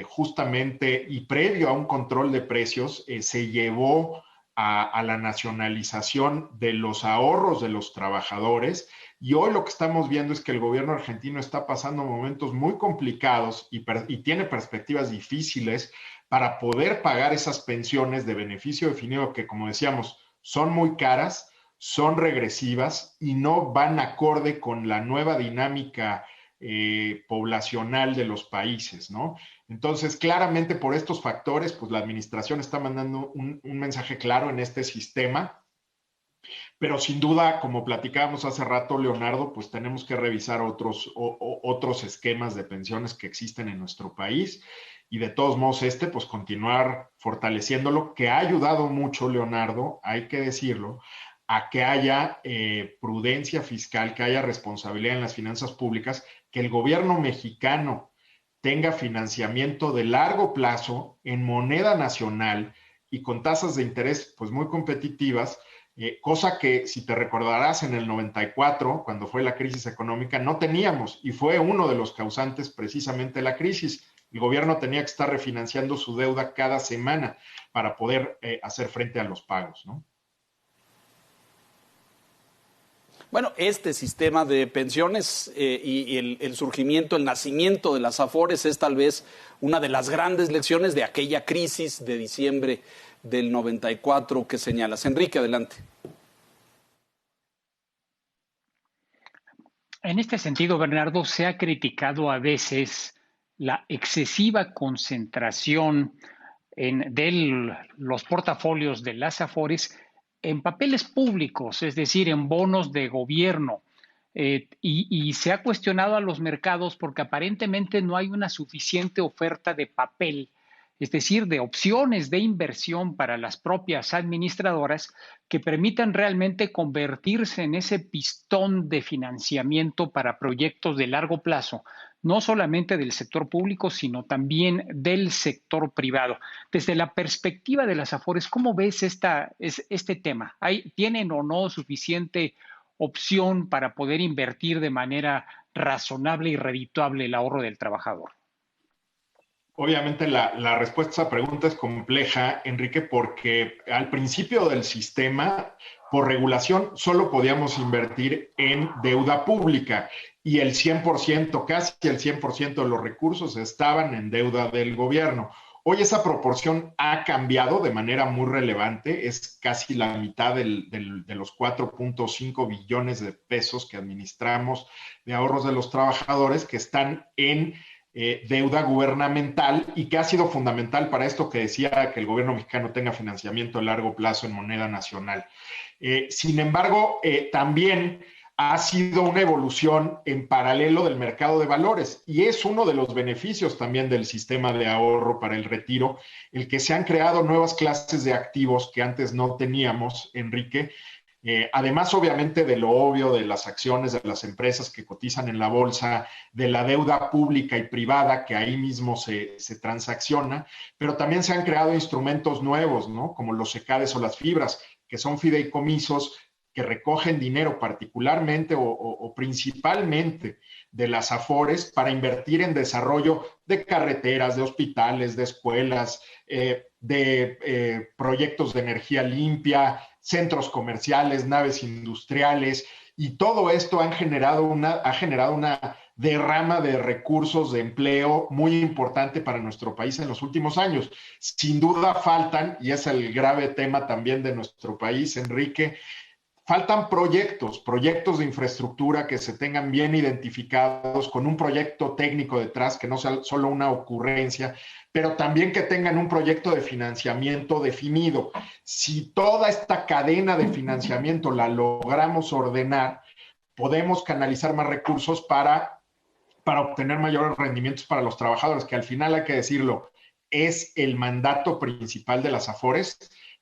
justamente, y previo a un control de precios, se llevó a la nacionalización de los ahorros de los trabajadores, y hoy lo que estamos viendo es que el gobierno argentino está pasando momentos muy complicados y tiene perspectivas difíciles para poder pagar esas pensiones de beneficio definido que, como decíamos, son muy caras, son regresivas y no van acorde con la nueva dinámica poblacional de los países, ¿no? Entonces, claramente por estos factores, pues la administración está mandando un mensaje claro en este sistema, pero sin duda, como platicábamos hace rato, Leonardo, pues tenemos que revisar otros esquemas de pensiones que existen en nuestro país, y de todos modos pues continuar fortaleciéndolo, que ha ayudado mucho, Leonardo, hay que decirlo, a que haya prudencia fiscal, que haya responsabilidad en las finanzas públicas, que el gobierno mexicano tenga financiamiento de largo plazo en moneda nacional y con tasas de interés pues muy competitivas, cosa que, si te recordarás, en el 94, cuando fue la crisis económica, no teníamos, y fue uno de los causantes precisamente de la crisis. El gobierno tenía que estar refinanciando su deuda cada semana para poder hacer frente a los pagos, ¿no? Bueno, este sistema de pensiones y el surgimiento, el nacimiento de las Afores es tal vez una de las grandes lecciones de aquella crisis de diciembre del 94 que señalas. Enrique, adelante. En este sentido, Bernardo, se ha criticado a veces la excesiva concentración de los portafolios de las Afores en papeles públicos, es decir, en bonos de gobierno. Y se ha cuestionado a los mercados porque aparentemente no hay una suficiente oferta de papel, es decir, de opciones de inversión para las propias administradoras que permitan realmente convertirse en ese pistón de financiamiento para proyectos de largo plazo, no solamente del sector público, sino también del sector privado. Desde la perspectiva de las Afores, ¿cómo ves este tema? ¿Tienen o no suficiente opción para poder invertir de manera razonable y redituable el ahorro del trabajador? Obviamente la respuesta a esa pregunta es compleja, Enrique, porque al principio del sistema, por regulación, solo podíamos invertir en deuda pública y el 100%, casi el 100% de los recursos estaban en deuda del gobierno. Hoy esa proporción ha cambiado de manera muy relevante, es casi la mitad de los 4.5 billones de pesos que administramos de ahorros de los trabajadores que están en deuda gubernamental y que ha sido fundamental para esto que decía que el gobierno mexicano tenga financiamiento a largo plazo en moneda nacional. Sin embargo, también ha sido una evolución en paralelo del mercado de valores y es uno de los beneficios también del sistema de ahorro para el retiro, el que se han creado nuevas clases de activos que antes no teníamos, Enrique. Además, obviamente, de lo obvio, de las acciones de las empresas que cotizan en la bolsa, de la deuda pública y privada que ahí mismo se transacciona, pero también se han creado instrumentos nuevos, ¿no? Como los SECADES o las fibras, que son fideicomisos que recogen dinero particularmente o principalmente de las Afores para invertir en desarrollo de carreteras, de hospitales, de escuelas, de proyectos de energía limpia, centros comerciales, naves industriales, y todo esto ha generado una derrama de recursos de empleo muy importante para nuestro país en los últimos años. Sin duda faltan, y es el grave tema también de nuestro país, Enrique, faltan proyectos de infraestructura que se tengan bien identificados, con un proyecto técnico detrás, que no sea solo una ocurrencia, pero también que tengan un proyecto de financiamiento definido. Si toda esta cadena de financiamiento la logramos ordenar, podemos canalizar más recursos para obtener mayores rendimientos para los trabajadores, que al final, hay que decirlo, es el mandato principal de las Afores.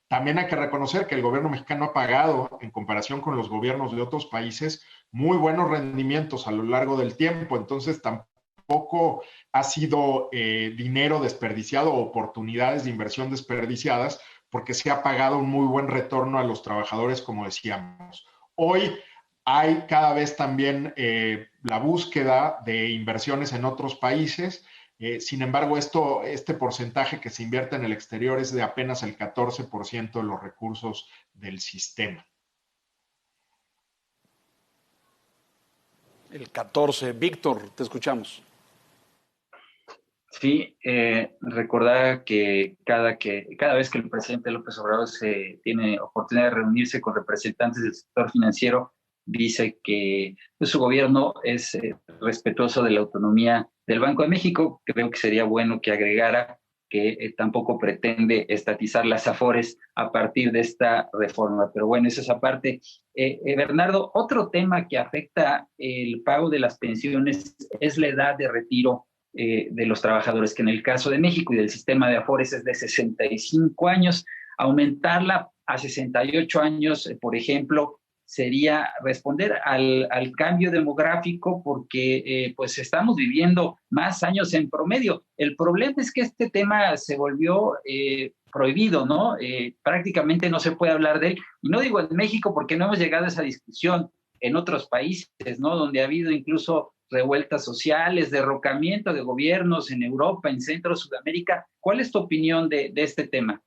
También hay que reconocer que el gobierno mexicano ha pagado, en comparación con los gobiernos de otros países, muy buenos rendimientos a lo largo del tiempo. Entonces, tampoco ha sido dinero desperdiciado o oportunidades de inversión desperdiciadas, porque se ha pagado un muy buen retorno a los trabajadores, como decíamos. Hoy hay cada vez también la búsqueda de inversiones en otros países. Sin embargo, este porcentaje que se invierte en el exterior es de apenas el 14% de los recursos del sistema. El 14%. Víctor, te escuchamos. Sí, recordar que cada vez que el presidente López Obrador tiene oportunidad de reunirse con representantes del sector financiero, dice que su gobierno es respetuoso de la autonomía del Banco de México. Creo que sería bueno que agregara que tampoco pretende estatizar las Afores a partir de esta reforma. Pero bueno, eso es aparte. Bernardo, otro tema que afecta el pago de las pensiones es la edad de retiro de los trabajadores, que en el caso de México y del sistema de Afores es de 65 años. Aumentarla a 68 años, por ejemplo, sería responder al cambio demográfico, porque pues estamos viviendo más años en promedio. El problema es que este tema se volvió prohibido, ¿no? Prácticamente no se puede hablar de él. Y no digo en México porque no hemos llegado a esa discusión en otros países, ¿no? Donde ha habido incluso revueltas sociales, derrocamiento de gobiernos en Europa, en Centro, Sudamérica. ¿Cuál es tu opinión de este tema?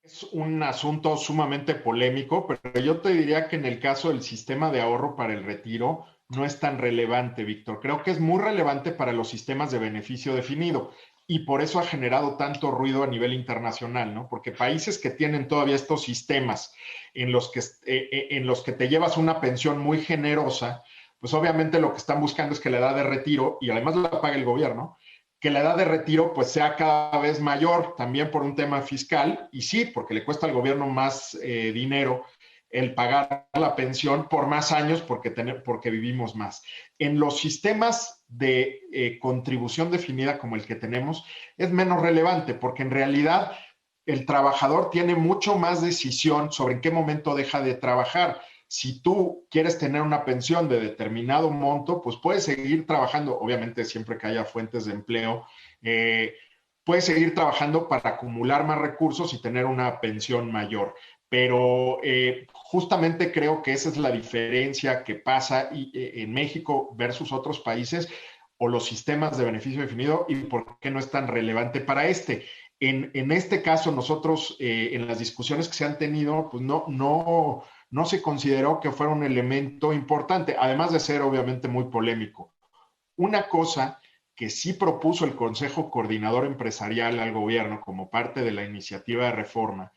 Es un asunto sumamente polémico, pero yo te diría que en el caso del sistema de ahorro para el retiro no es tan relevante, Víctor. Creo que es muy relevante para los sistemas de beneficio definido y por eso ha generado tanto ruido a nivel internacional, ¿no? Porque países que tienen todavía estos sistemas en los que te llevas una pensión muy generosa, pues obviamente lo que están buscando es que la edad de retiro, y además la paga el gobierno, que la edad de retiro pues sea cada vez mayor, también por un tema fiscal, y sí, porque le cuesta al gobierno más dinero el pagar la pensión por más años porque vivimos más. En los sistemas de contribución definida como el que tenemos, es menos relevante, porque en realidad el trabajador tiene mucho más decisión sobre en qué momento deja de trabajar. Si tú quieres tener una pensión de determinado monto, pues puedes seguir trabajando, obviamente siempre que haya fuentes de empleo, puedes seguir trabajando para acumular más recursos y tener una pensión mayor. Pero justamente creo que esa es la diferencia que pasa en México versus otros países o los sistemas de beneficio definido y por qué no es tan relevante para este. En este caso, nosotros en las discusiones que se han tenido, pues no se consideró que fuera un elemento importante, además de ser obviamente muy polémico. Una cosa que sí propuso el Consejo Coordinador Empresarial al gobierno como parte de la iniciativa de reforma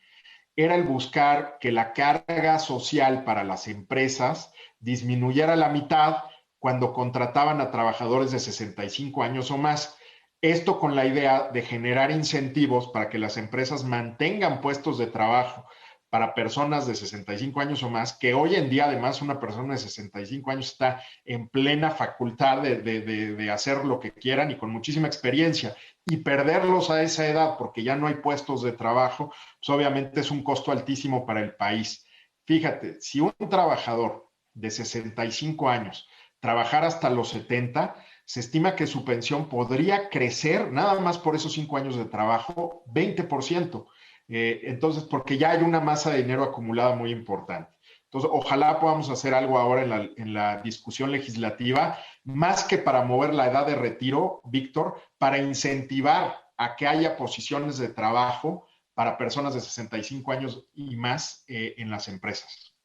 era el buscar que la carga social para las empresas disminuyera a la mitad cuando contrataban a trabajadores de 65 años o más. Esto con la idea de generar incentivos para que las empresas mantengan puestos de trabajo para personas de 65 años o más, que hoy en día además una persona de 65 años está en plena facultad de hacer lo que quieran y con muchísima experiencia, y perderlos a esa edad porque ya no hay puestos de trabajo, pues obviamente es un costo altísimo para el país. Fíjate, si un trabajador de 65 años trabajara hasta los 70, se estima que su pensión podría crecer, nada más por esos 5 años de trabajo, 20%. Entonces, porque ya hay una masa de dinero acumulada muy importante. Entonces, ojalá podamos hacer algo ahora en la discusión legislativa, más que para mover la edad de retiro, Víctor, para incentivar a que haya posiciones de trabajo para personas de 65 años y más en las empresas.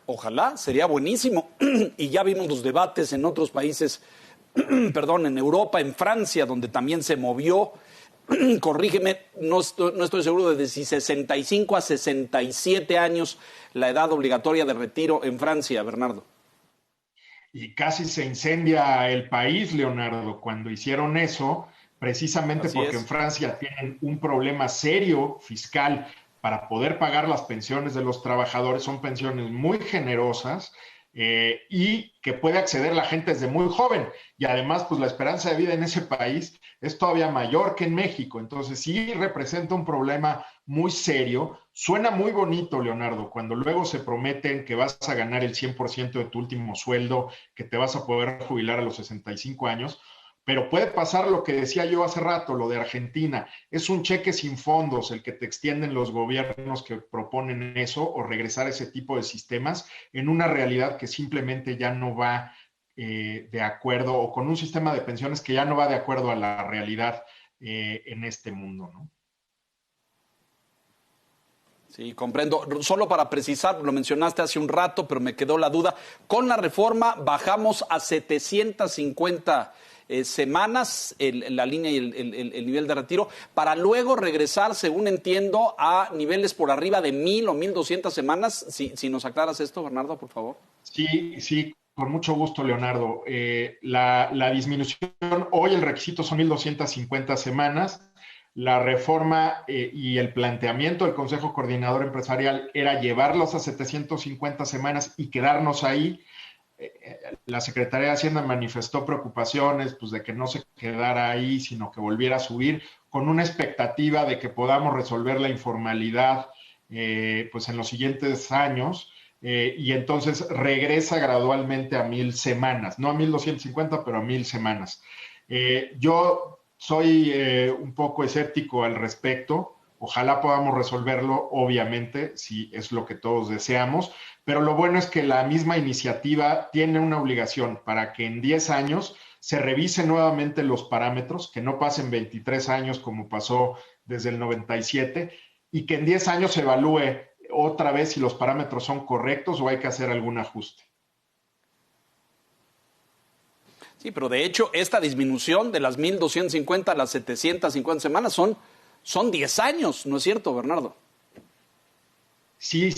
Ojalá, sería buenísimo. Y ya vimos los debates en otros países, perdón, en Europa, en Francia, donde también se movió. Corrígeme, no estoy seguro de si 65 a 67 años la edad obligatoria de retiro en Francia, Bernardo. Y casi se incendia el país, Leonardo, cuando hicieron eso, precisamente Así porque es. en Francia tienen un problema serio fiscal para poder pagar las pensiones de los trabajadores. Son pensiones muy generosas y que puede acceder la gente desde muy joven. Y además, pues la esperanza de vida en ese país es todavía mayor que en México. Entonces sí representa un problema muy serio. Suena muy bonito, Leonardo, cuando luego se prometen que vas a ganar el 100% de tu último sueldo, que te vas a poder jubilar a los 65 años. Pero puede pasar lo que decía yo hace rato, lo de Argentina. Es un cheque sin fondos el que te extienden los gobiernos que proponen eso o regresar a ese tipo de sistemas en una realidad que simplemente ya no va de acuerdo, o con un sistema de pensiones que ya no va de acuerdo a la realidad en este mundo, ¿no? Sí, comprendo. Solo para precisar, lo mencionaste hace un rato, pero me quedó la duda. Con la reforma bajamos a 750 semanas la línea y el nivel de retiro, para luego regresar, según entiendo, a niveles por arriba de 1,000 o 1,200 semanas. Si nos aclaras esto, Bernardo, por favor. Sí, con mucho gusto, Leonardo. La disminución, hoy el requisito son 1,250 semanas. La reforma y el planteamiento del Consejo Coordinador Empresarial era llevarlos a 750 semanas y quedarnos ahí. La Secretaría de Hacienda manifestó preocupaciones pues, de que no se quedara ahí, sino que volviera a subir, con una expectativa de que podamos resolver la informalidad pues en los siguientes años, y entonces regresa gradualmente a 1,000 semanas, no a 1,250, pero a 1,000 semanas. Yo soy un poco escéptico al respecto. Ojalá podamos resolverlo, obviamente, si es lo que todos deseamos, pero lo bueno es que la misma iniciativa tiene una obligación para que en 10 años se revisen nuevamente los parámetros, que no pasen 23 años como pasó desde el 97 y que en 10 años se evalúe otra vez si los parámetros son correctos o hay que hacer algún ajuste. Sí, pero de hecho esta disminución de las 1.250 a las 750 semanas son 10 años, ¿no es cierto, Bernardo? Sí,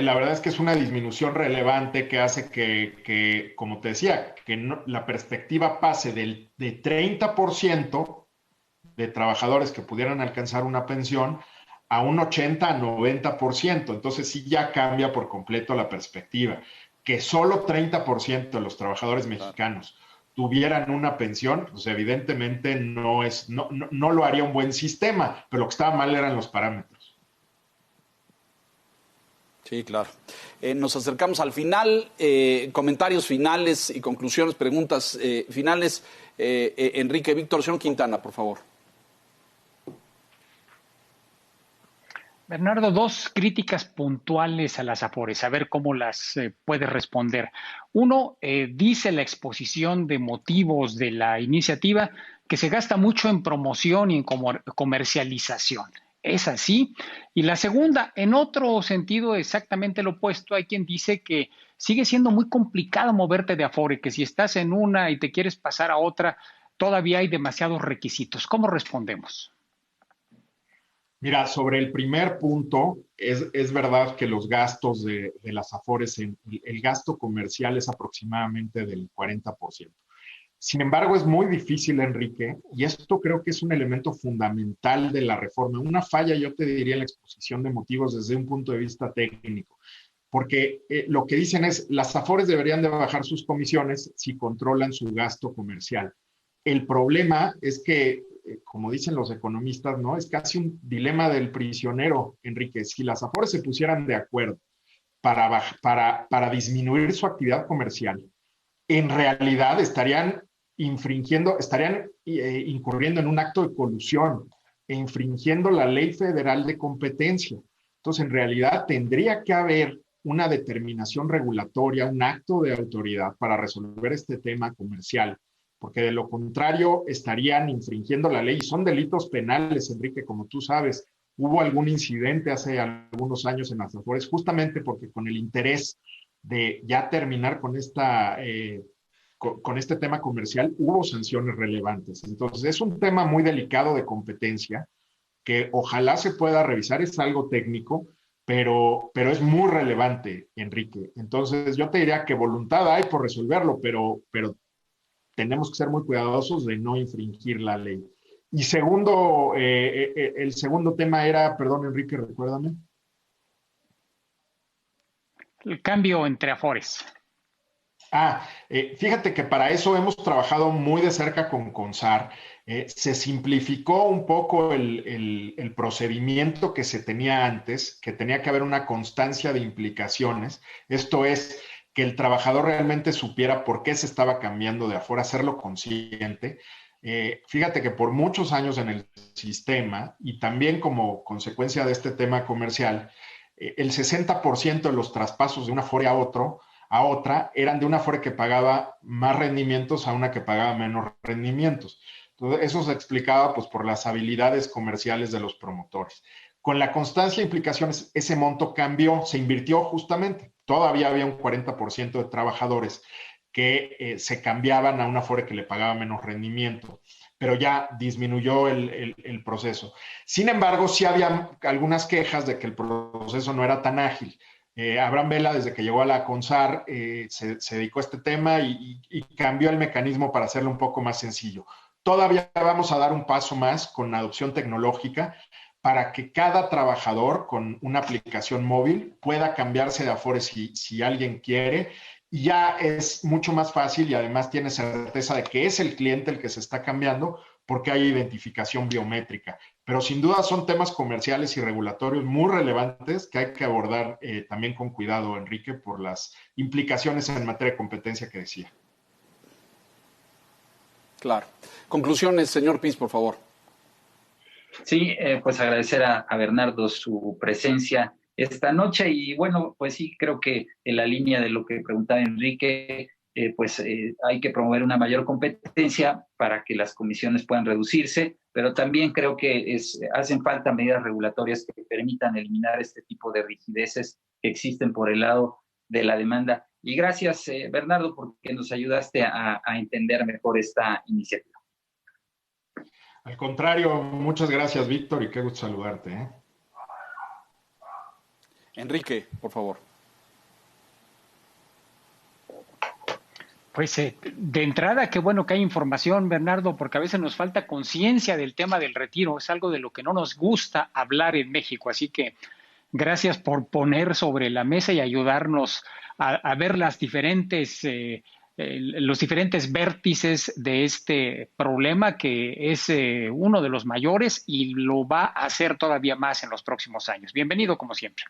la verdad es que es una disminución relevante que hace que como te decía, que la perspectiva pase de 30% de trabajadores que pudieran alcanzar una pensión a un 80 a 90%. Entonces sí ya cambia por completo la perspectiva. Que solo 30% de los trabajadores mexicanos tuvieran una pensión, pues evidentemente no lo haría un buen sistema, pero lo que estaba mal eran los parámetros. Sí, claro. Nos acercamos al final, comentarios finales y conclusiones, preguntas finales. Enrique Víctor, señor Quintana, por favor. Bernardo, dos críticas puntuales a las Afores, a ver cómo las puedes responder. Uno, dice la exposición de motivos de la iniciativa que se gasta mucho en promoción y en comercialización. ¿Es así? Y la segunda, en otro sentido exactamente lo opuesto, hay quien dice que sigue siendo muy complicado moverte de Afore, que si estás en una y te quieres pasar a otra, todavía hay demasiados requisitos. ¿Cómo respondemos? Mira, sobre el primer punto, es verdad que los gastos de las Afores, el gasto comercial es aproximadamente del 40%. Sin embargo, es muy difícil, Enrique, y esto creo que es un elemento fundamental de la reforma. Una falla, yo te diría, en la exposición de motivos desde un punto de vista técnico, porque lo que dicen es, las Afores deberían de bajar sus comisiones si controlan su gasto comercial. El problema es que como dicen los economistas, ¿no? Es casi un dilema del prisionero, Enrique. Si las Afores se pusieran de acuerdo para disminuir su actividad comercial, en realidad estarían incurriendo en un acto de colusión e infringiendo la Ley Federal de Competencia. Entonces, en realidad tendría que haber una determinación regulatoria, un acto de autoridad para resolver este tema comercial, porque de lo contrario estarían infringiendo la ley. Son delitos penales, Enrique, como tú sabes. Hubo algún incidente hace algunos años en las Afores, justamente porque con el interés de ya terminar con este tema comercial, hubo sanciones relevantes. Entonces, es un tema muy delicado de competencia que ojalá se pueda revisar. Es algo técnico, pero es muy relevante, Enrique. Entonces, yo te diría que voluntad hay por resolverlo, pero tenemos que ser muy cuidadosos de no infringir la ley. Y segundo, el segundo tema era, perdón, Enrique, recuérdame. El cambio entre Afores. Fíjate que para eso hemos trabajado muy de cerca con CONSAR. Se simplificó un poco el procedimiento que se tenía antes, que tenía que haber una constancia de implicaciones. Esto es, que el trabajador realmente supiera por qué se estaba cambiando de Afore, hacerlo consciente. Fíjate que por muchos años en el sistema, y también como consecuencia de este tema comercial, el 60% de los traspasos de una Afore a otra eran de una Afore que pagaba más rendimientos a una que pagaba menos rendimientos. Entonces, eso se explicaba pues, por las habilidades comerciales de los promotores. Con la constancia de implicaciones, ese monto cambió, se invirtió justamente. Todavía había un 40% de trabajadores que se cambiaban a una Afore que le pagaba menos rendimiento, pero ya disminuyó el proceso. Sin embargo, sí había algunas quejas de que el proceso no era tan ágil. Abraham Vela, desde que llegó a la CONSAR, se dedicó a este tema y cambió el mecanismo para hacerlo un poco más sencillo. Todavía vamos a dar un paso más con la adopción tecnológica para que cada trabajador con una aplicación móvil pueda cambiarse de Afore si alguien quiere. Y ya es mucho más fácil y además tiene certeza de que es el cliente el que se está cambiando porque hay identificación biométrica. Pero sin duda son temas comerciales y regulatorios muy relevantes que hay que abordar también con cuidado, Enrique, por las implicaciones en materia de competencia que decía. Claro. Conclusiones, señor Piz, por favor. Sí, pues agradecer a Bernardo su presencia esta noche y bueno, pues sí, creo que en la línea de lo que preguntaba Enrique, hay que promover una mayor competencia para que las comisiones puedan reducirse, pero también creo que hacen falta medidas regulatorias que permitan eliminar este tipo de rigideces que existen por el lado de la demanda. Y gracias, Bernardo, porque nos ayudaste a entender mejor esta iniciativa. Al contrario, muchas gracias, Víctor, y qué gusto saludarte, ¿eh? Enrique, por favor. Pues de entrada, qué bueno que hay información, Bernardo, porque a veces nos falta conciencia del tema del retiro. Es algo de lo que no nos gusta hablar en México. Así que gracias por poner sobre la mesa y ayudarnos a ver los diferentes vértices de este problema, que es uno de los mayores y lo va a hacer todavía más en los próximos años. Bienvenido, como siempre.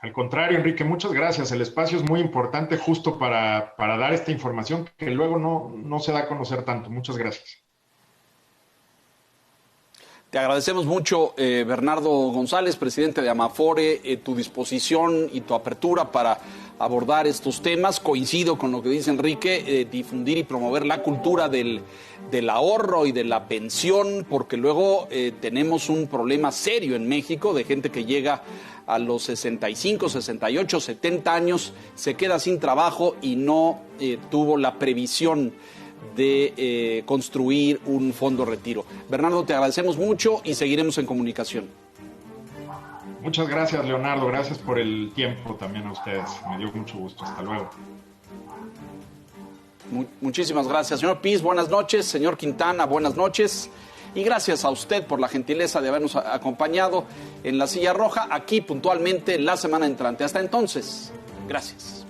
Al contrario, Enrique, muchas gracias. El espacio es muy importante justo para dar esta información que luego no se da a conocer tanto. Muchas gracias. Te agradecemos mucho, Bernardo González, presidente de Amafore, tu disposición y tu apertura para abordar estos temas. Coincido con lo que dice Enrique, difundir y promover la cultura del ahorro y de la pensión, porque luego tenemos un problema serio en México de gente que llega a los 65, 68, 70 años, se queda sin trabajo y no tuvo la previsión de construir un fondo retiro. Bernardo, te agradecemos mucho y seguiremos en comunicación. Muchas gracias, Leonardo. Gracias por el tiempo también a ustedes. Me dio mucho gusto. Hasta luego. Muchísimas gracias. Señor Piz, buenas noches. Señor Quintana, buenas noches. Y gracias a usted por la gentileza de habernos acompañado en La Silla Roja, aquí puntualmente la semana entrante. Hasta entonces, gracias.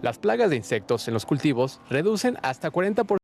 Las plagas de insectos en los cultivos reducen hasta 40%